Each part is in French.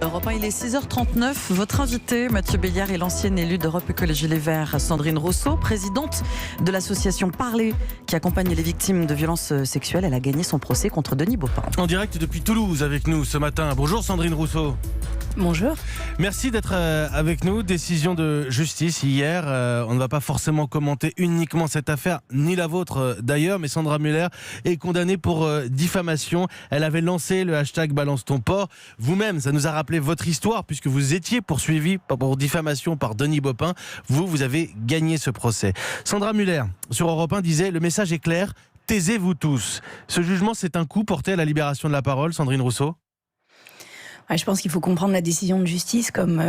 Europe 1, il est 6h39. Votre invité, Mathieu Béliard, est l'ancienne élue d'Europe Écologie Les Verts, Sandrine Rousseau, présidente de l'association Parler, qui accompagne les victimes de violences sexuelles. Elle a gagné son procès contre Denis Baupin. En direct depuis Toulouse avec nous ce matin. Bonjour Sandrine Rousseau. Bonjour. Merci d'être avec nous. Décision de justice hier. On ne va pas forcément commenter uniquement cette affaire, ni la vôtre d'ailleurs, mais Sandra Muller est condamnée pour diffamation. Elle avait lancé le hashtag Balance ton porc. Vous-même, ça nous a rappelé votre histoire puisque vous étiez poursuivi pour diffamation par Denis Baupin. Vous avez gagné ce procès. Sandra Muller, sur Europe 1, disait « Le message est clair, taisez-vous tous ». Ce jugement, c'est un coup porté à la libération de la parole, Sandrine Rousseau ? Je pense qu'il faut comprendre la décision de justice comme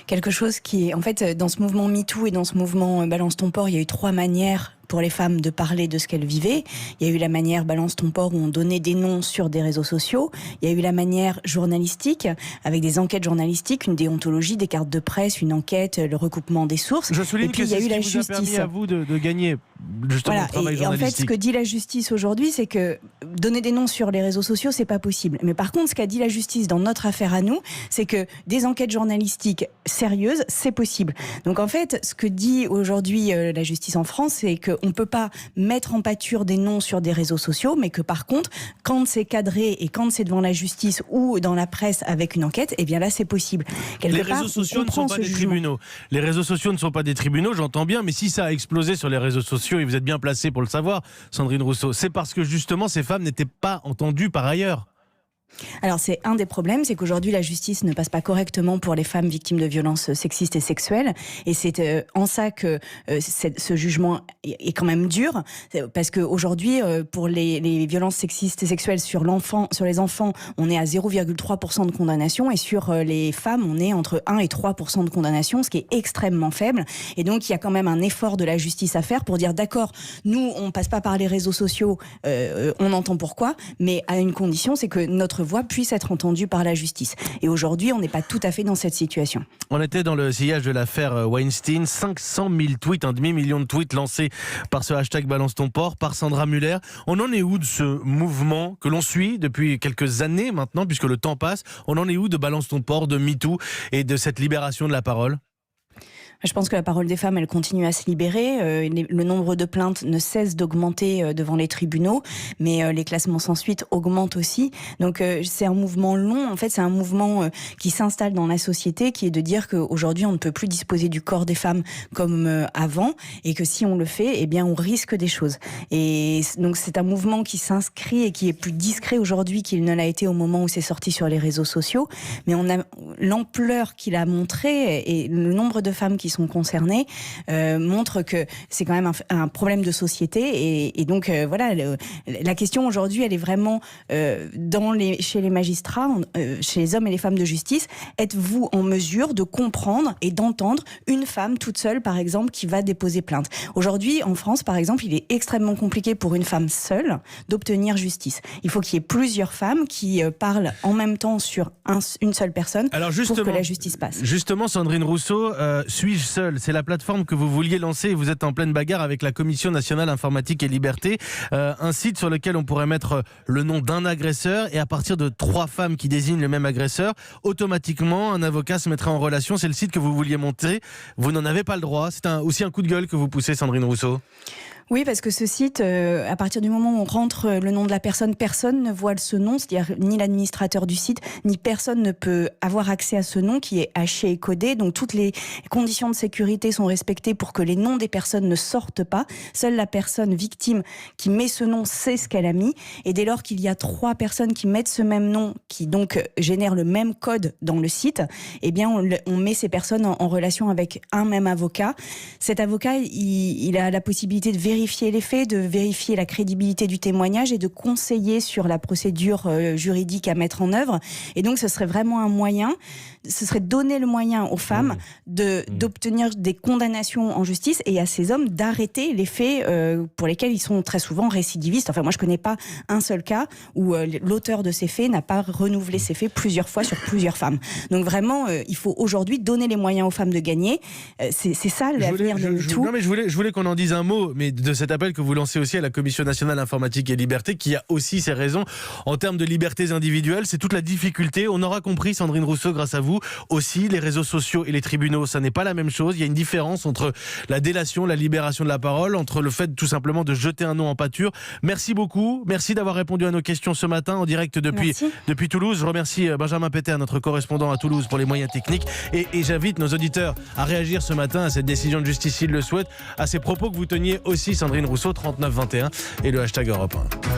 quelque chose qui est... En fait, dans ce mouvement MeToo et dans ce mouvement Balance ton porc, il y a eu 3 manières pour les femmes de parler de ce qu'elles vivaient. Il y a eu la manière Balance ton porc où on donnait des noms sur des réseaux sociaux. Il y a eu la manière journalistique avec des enquêtes journalistiques, une déontologie, des cartes de presse, une enquête, le recoupement des sources. Je souligne et puis que il y a eu la ce qui vous a permis justice. à vous de gagner justement le travail et en journalistique. fait, ce que dit la justice aujourd'hui, c'est que donner des noms sur les réseaux sociaux, c'est pas possible. Mais par contre, ce qu'a dit la justice dans notre affaire à nous, c'est que des enquêtes journalistiques sérieuses, c'est possible. Donc en fait, ce que dit aujourd'hui la justice en France, c'est qu'on ne peut pas mettre en pâture des noms sur des réseaux sociaux, mais que par contre, quand c'est cadré et quand c'est devant la justice ou dans la presse avec une enquête, eh bien là, c'est possible. Les réseaux sociaux ne sont pas des tribunaux. Les réseaux sociaux ne sont pas des tribunaux, j'entends bien, mais si ça a explosé sur les réseaux sociaux, et vous êtes bien placé pour le savoir, Sandrine Rousseau, c'est parce que justement ces femmes n'étaient pas entendues par ailleurs. Alors c'est un des problèmes, c'est qu'aujourd'hui la justice ne passe pas correctement pour les femmes victimes de violences sexistes et sexuelles, et c'est en ça que ce jugement est quand même dur, parce qu'aujourd'hui pour les violences sexistes et sexuelles sur les enfants, on est à 0,3% de condamnation, et sur les femmes, on est entre 1 et 3% de condamnation, ce qui est extrêmement faible. Et donc il y a quand même un effort de la justice à faire pour dire d'accord, nous on passe pas par les réseaux sociaux, on entend pourquoi, mais à une condition, c'est que notre voix puisse être entendue par la justice. Et aujourd'hui, on n'est pas tout à fait dans cette situation. On était dans le sillage de l'affaire Weinstein, 500 000 tweets, un demi-million de tweets lancés par ce hashtag Balance ton porc, par Sandra Muller. On en est où de ce mouvement que l'on suit depuis quelques années maintenant, puisque le temps passe? On en est où de Balance ton porc, de MeToo et de cette libération de la parole? Je pense que la parole des femmes, elle continue à se libérer. Le nombre de plaintes ne cesse d'augmenter devant les tribunaux, mais les classements sans suite augmentent aussi. Donc c'est un mouvement long. En fait, c'est un mouvement qui s'installe dans la société, qui est de dire qu'aujourd'hui, on ne peut plus disposer du corps des femmes comme avant, et que si on le fait, eh bien, on risque des choses. Et donc c'est un mouvement qui s'inscrit et qui est plus discret aujourd'hui qu'il ne l'a été au moment où c'est sorti sur les réseaux sociaux. Mais on a l'ampleur qu'il a montré et le nombre de femmes qui sont concernées montre que c'est quand même un problème de société, et donc voilà, la question aujourd'hui, elle est vraiment chez les magistrats, chez les hommes et les femmes de justice. Êtes-vous en mesure de comprendre et d'entendre une femme toute seule, par exemple, qui va déposer plainte? Aujourd'hui, en France, par exemple, il est extrêmement compliqué pour une femme seule d'obtenir justice. Il faut qu'il y ait plusieurs femmes qui parlent en même temps sur une seule personne pour que la justice passe. Justement, Sandrine Rousseau, suis-je seule? C'est la plateforme que vous vouliez lancer et vous êtes en pleine bagarre avec la Commission nationale informatique et liberté, un site sur lequel on pourrait mettre le nom d'un agresseur, et à partir de 3 femmes qui désignent le même agresseur, automatiquement un avocat se mettrait en relation. C'est le site que vous vouliez monter. Vous n'en avez pas le droit. C'est aussi un coup de gueule que vous poussez, Sandrine Rousseau. Oui, parce que ce site, à partir du moment où on rentre le nom de la personne, personne ne voit ce nom, c'est-à-dire ni l'administrateur du site, ni personne ne peut avoir accès à ce nom qui est haché et codé. Donc toutes les conditions de sécurité sont respectées pour que les noms des personnes ne sortent pas. Seule la personne victime qui met ce nom sait ce qu'elle a mis. Et dès lors qu'il y a 3 personnes qui mettent ce même nom, qui donc génèrent le même code dans le site, eh bien on met ces personnes en relation avec un même avocat. Cet avocat, il a la possibilité de vérifier les faits, de vérifier la crédibilité du témoignage et de conseiller sur la procédure juridique à mettre en œuvre. Et donc, ce serait vraiment un moyen, ce serait donner le moyen aux femmes d'obtenir des condamnations en justice et à ces hommes d'arrêter les faits pour lesquels ils sont très souvent récidivistes. Enfin, moi, je connais pas un seul cas où l'auteur de ces faits n'a pas renouvelé ces faits plusieurs fois sur plusieurs femmes. Donc vraiment, il faut aujourd'hui donner les moyens aux femmes de gagner. C'est ça l'avenir de tout. Non, mais je voulais qu'on en dise un mot, mais de cet appel que vous lancez aussi à la Commission nationale informatique et liberté, qui a aussi ses raisons en termes de libertés individuelles. C'est toute la difficulté. On aura compris, Sandrine Rousseau, grâce à vous aussi, les réseaux sociaux et les tribunaux, ça n'est pas la même chose. Il y a une différence entre la délation, la libération de la parole, entre le fait tout simplement de jeter un nom en pâture. Merci beaucoup. Merci d'avoir répondu à nos questions ce matin en direct depuis Toulouse. Je remercie Benjamin Péter, notre correspondant à Toulouse, pour les moyens techniques. Et j'invite nos auditeurs à réagir ce matin à cette décision de justice s'ils le souhaitent, à ces propos que vous teniez aussi, Sandrine Rousseau, 3921 et le hashtag Europe 1.